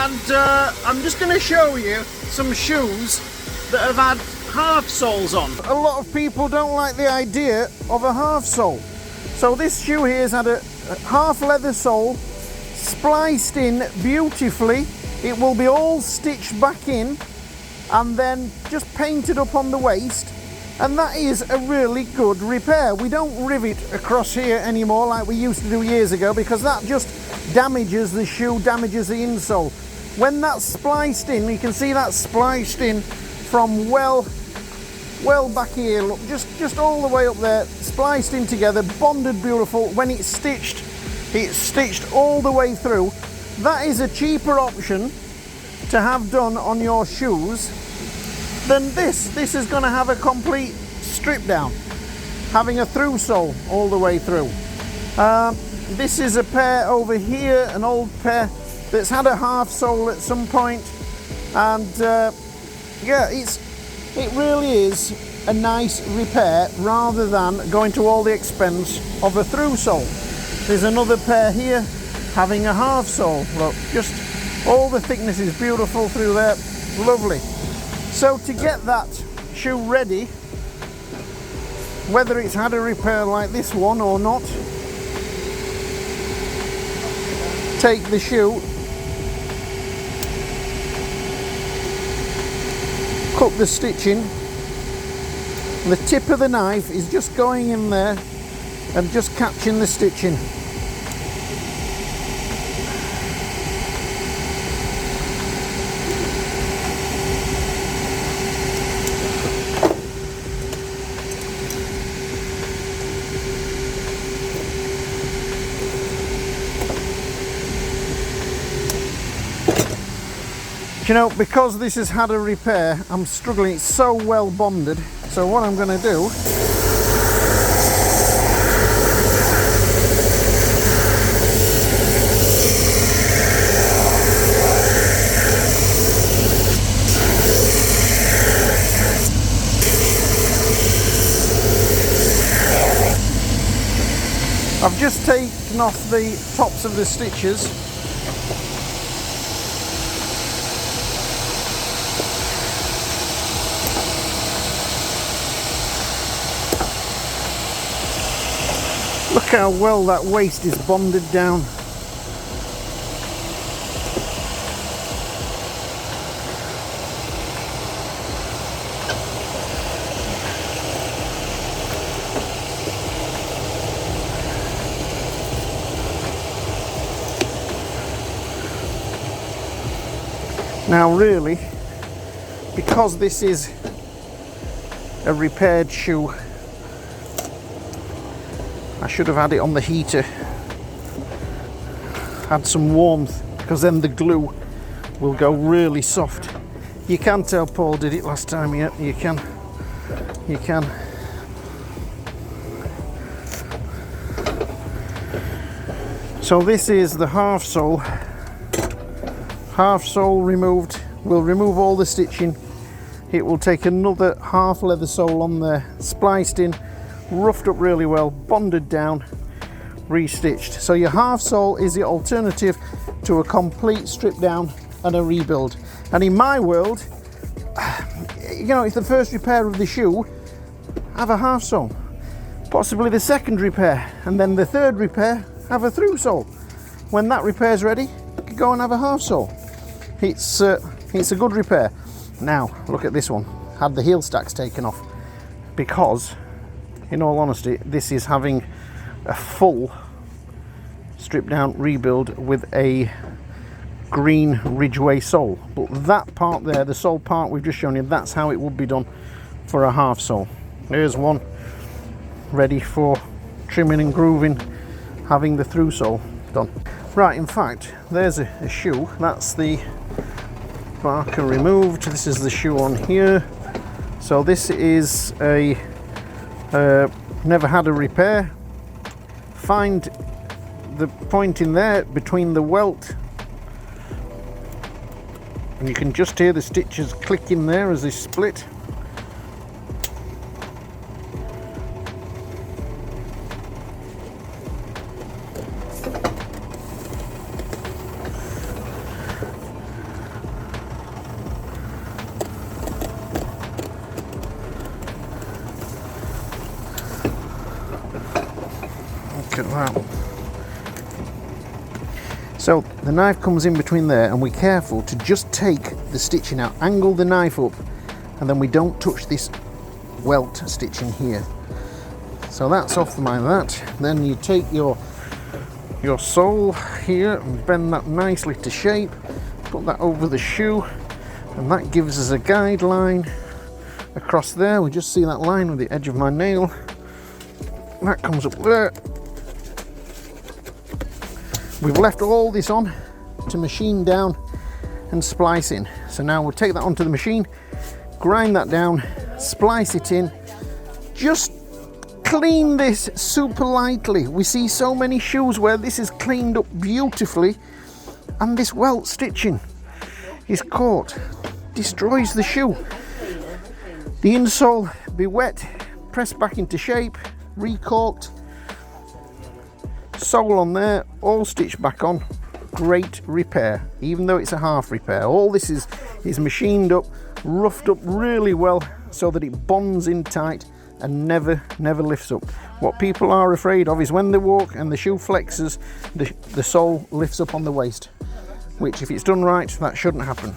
and I'm just going to show you some shoes that have had half soles on. A lot of people don't like the idea of a half sole. So this shoe here has had a half leather sole spliced in beautifully. It will be all stitched back in and then just painted up on the waist, and that is a really good repair. We don't rivet across here anymore like we used to do years ago, because that just damages the shoe, damages the insole. When that's spliced in, you can see that's spliced in from well back here, look, just all the way up there, spliced in together, bonded beautiful. When it's stitched all the way through. That is a cheaper option to have done on your shoes than this. This is going to have a complete strip down, having a through sole all the way through. This is a pair over here, an old pair that's had a half sole at some point, and yeah, it really is a nice repair rather than going to all the expense of a through sole. There's another pair here having a half sole. Look, just all the thickness is beautiful through there, lovely. So to get that shoe ready, whether it's had a repair like this one or not, take the shoe, cut the stitching. The tip of the knife is just going in there and just catching the stitching. You know, because this has had a repair, I'm struggling. It's so well bonded. So what I'm going to do, I've just taken off the tops of the stitches. Look how well that waist is bonded down. Now really, because this is a repaired shoe, I should have had it on the heater, had some warmth, because then the glue will go really soft. You can tell Paul did it last time. Yeah, you can. So this is the half sole removed. We'll remove all the stitching. It will take another half leather sole on there, spliced in, roughed up really well, bonded down, restitched. So your half sole is the alternative to a complete strip down and a rebuild. And in my world, you know, it's the first repair of the shoe, have a half sole. Possibly the second repair, and then the third repair, have a through sole. When that repair's ready, you can go and have a half sole. It's a good repair. Now look at this one, had the heel stacks taken off, because in all honesty, this is having a full strip down rebuild with a green Ridgeway sole. But that part there, the sole part we've just shown you, that's how it would be done for a half sole. Here's one ready for trimming and grooving, having the through sole done. Right, in fact, there's a shoe. That's the marker removed. This is the shoe on here. So this is a never had a repair. Find the point in there between the welt, and you can just hear the stitches click in there as they split. Wow. So the knife comes in between there, and we're careful to just take the stitching out, angle the knife up, and then we don't touch this welt stitching here. So that's off the mind of that. Then you take your sole here and bend that nicely to shape, put that over the shoe, and that gives us a guideline across there. We just see that line with the edge of my nail. That comes up there. We've left all this on to machine down and splice in. So now we'll take that onto the machine, grind that down, splice it in, just clean this super lightly. We see so many shoes where this is cleaned up beautifully and this welt stitching is caught, destroys the shoe. The insole be wet, pressed back into shape, recorked, sole on there, all stitched back on. Great repair, even though it's a half repair. All this is machined up, roughed up really well so that it bonds in tight and never lifts up. What people are afraid of is when they walk and the shoe flexes, the sole lifts up on the waist, which if it's done right, that shouldn't happen.